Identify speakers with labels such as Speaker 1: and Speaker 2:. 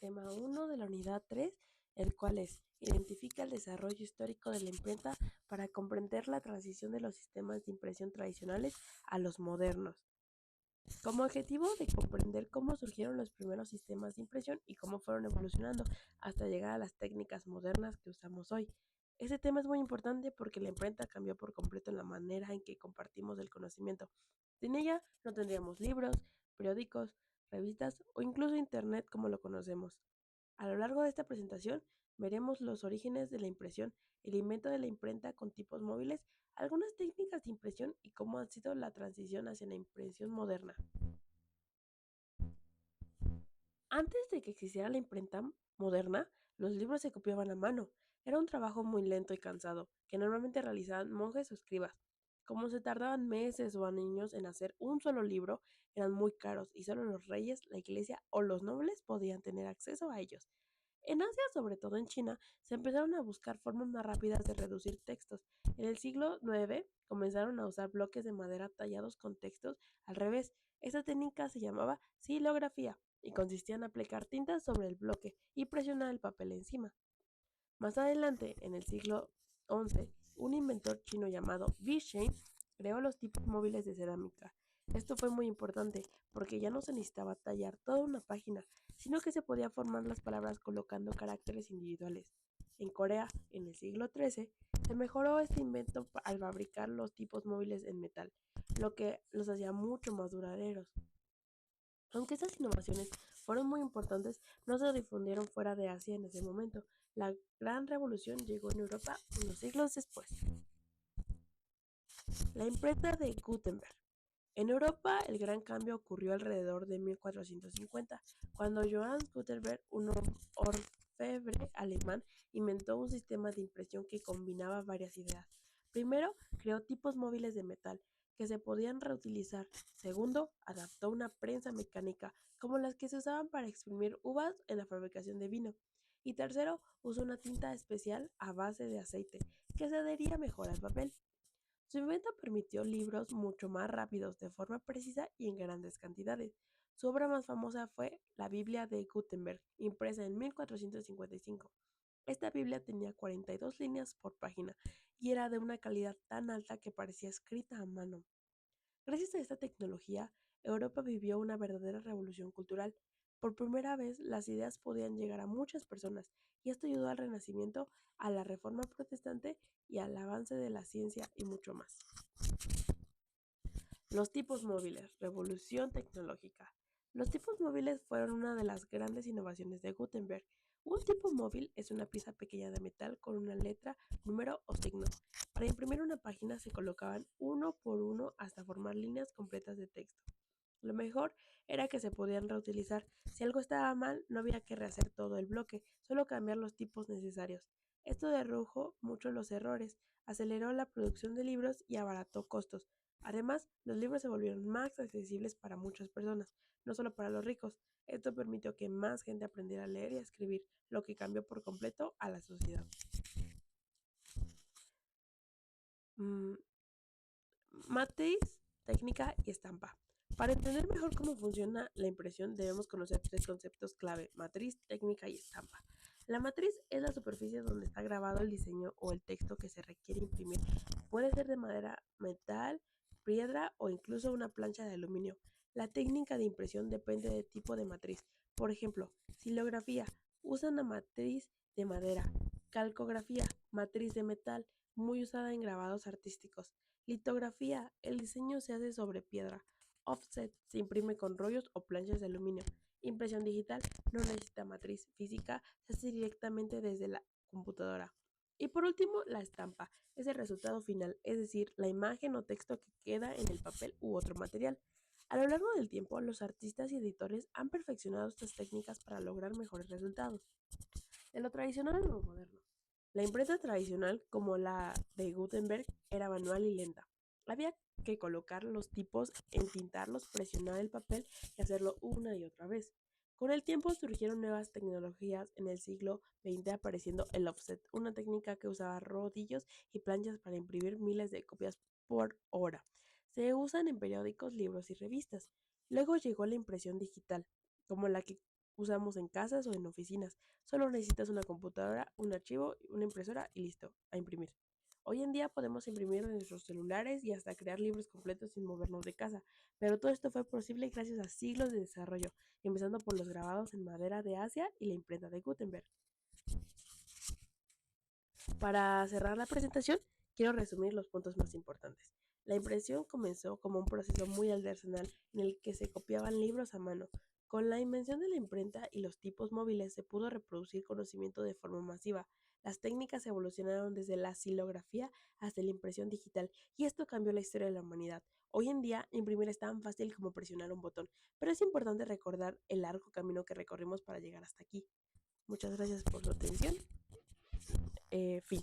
Speaker 1: tema 1 de la unidad 3, el cual es identifica el desarrollo histórico de la imprenta para comprender la transición de los sistemas de impresión tradicionales a los modernos. Como objetivo de comprender cómo surgieron los primeros sistemas de impresión y cómo fueron evolucionando hasta llegar a las técnicas modernas que usamos hoy. Este tema es muy importante porque la imprenta cambió por completo la manera en que compartimos el conocimiento. Sin ella no tendríamos libros, periódicos, revistas o incluso internet como lo conocemos. A lo largo de esta presentación veremos los orígenes de la impresión, el invento de la imprenta con tipos móviles, algunas técnicas de impresión y cómo ha sido la transición hacia la impresión moderna. Antes de que existiera la imprenta moderna, los libros se copiaban a mano. Era un trabajo muy lento y cansado, que normalmente realizaban monjes o escribas. Como se tardaban meses o años en hacer un solo libro, eran muy caros y solo los reyes, la iglesia o los nobles podían tener acceso a ellos. En Asia, sobre todo en China, se empezaron a buscar formas más rápidas de reducir textos. En el siglo IX comenzaron a usar bloques de madera tallados con textos al revés. Esta técnica se llamaba silografía y consistía en aplicar tintas sobre el bloque y presionar el papel encima. Más adelante, en el siglo XI, un inventor chino llamado Bi Shen creó los tipos móviles de cerámica. Esto fue muy importante porque ya no se necesitaba tallar toda una página, sino que se podía formar las palabras colocando caracteres individuales. En Corea, en el siglo XIII, se mejoró este invento al fabricar los tipos móviles en metal, lo que los hacía mucho más duraderos. Aunque estas innovaciones fueron muy importantes, no se difundieron fuera de Asia en ese momento. La gran revolución llegó en Europa unos siglos después. La imprenta de Gutenberg. En Europa, el gran cambio ocurrió alrededor de 1450, cuando Johannes Gutenberg, un orfebre alemán, inventó un sistema de impresión que combinaba varias ideas. Primero, creó tipos móviles de metal que se podían reutilizar. Segundo, adaptó una prensa mecánica, como las que se usaban para exprimir uvas en la fabricación de vino. Y tercero, usó una tinta especial a base de aceite, que se adhería mejor al papel. Su invento permitió libros mucho más rápidos, de forma precisa y en grandes cantidades. Su obra más famosa fue la Biblia de Gutenberg, impresa en 1455. Esta Biblia tenía 42 líneas por página y era de una calidad tan alta que parecía escrita a mano. Gracias a esta tecnología, Europa vivió una verdadera revolución cultural. Por primera vez, las ideas podían llegar a muchas personas, y esto ayudó al Renacimiento, a la Reforma Protestante y al avance de la ciencia y mucho más. Los tipos móviles, revolución tecnológica. Los tipos móviles fueron una de las grandes innovaciones de Gutenberg. Un tipo móvil es una pieza pequeña de metal con una letra, número o signo. Para imprimir una página se colocaban uno por uno hasta formar líneas completas de texto. Lo mejor era que se podían reutilizar. Si algo estaba mal, no había que rehacer todo el bloque, solo cambiar los tipos necesarios. Esto redujo mucho los errores, aceleró la producción de libros y abarató costos. Además, los libros se volvieron más accesibles para muchas personas, no solo para los ricos. Esto permitió que más gente aprendiera a leer y a escribir, lo que cambió por completo a la sociedad. Mm, Matriz, técnica y estampa. Para entender mejor cómo funciona la impresión debemos conocer tres conceptos clave: matriz, técnica y estampa. La matriz es la superficie donde está grabado el diseño o el texto que se requiere imprimir. Puede ser de madera, metal, piedra o incluso una plancha de aluminio. La técnica de impresión depende del tipo de matriz. Por ejemplo, silografía usa una matriz de madera. Calcografía, matriz de metal, muy usada en grabados artísticos. Litografía, el diseño se hace sobre piedra. Offset, se imprime con rollos o planchas de aluminio. Impresión digital, no necesita matriz física, se hace directamente desde la computadora. Y por último, la estampa, es el resultado final, es decir, la imagen o texto que queda en el papel u otro material. A lo largo del tiempo, los artistas y editores han perfeccionado estas técnicas para lograr mejores resultados. De lo tradicional a lo moderno. La imprenta tradicional, como la de Gutenberg, era manual y lenta. Había que colocar los tipos, entintarlos, presionar el papel y hacerlo una y otra vez. Con el tiempo surgieron nuevas tecnologías en el siglo XX, apareciendo el offset, una técnica que usaba rodillos y planchas para imprimir miles de copias por hora. Se usan en periódicos, libros y revistas. Luego llegó la impresión digital, como la que usamos en casas o en oficinas. Solo necesitas una computadora, un archivo, una impresora y listo, a imprimir. Hoy en día podemos imprimir en nuestros celulares y hasta crear libros completos sin movernos de casa, pero todo esto fue posible gracias a siglos de desarrollo, empezando por los grabados en madera de Asia y la imprenta de Gutenberg. Para cerrar la presentación, quiero resumir los puntos más importantes. La impresión comenzó como un proceso muy artesanal en el que se copiaban libros a mano. Con la invención de la imprenta y los tipos móviles se pudo reproducir conocimiento de forma masiva. Las técnicas evolucionaron desde la silografía hasta la impresión digital y esto cambió la historia de la humanidad. Hoy en día, imprimir es tan fácil como presionar un botón, pero es importante recordar el largo camino que recorrimos para llegar hasta aquí. Muchas gracias por su atención. Fin.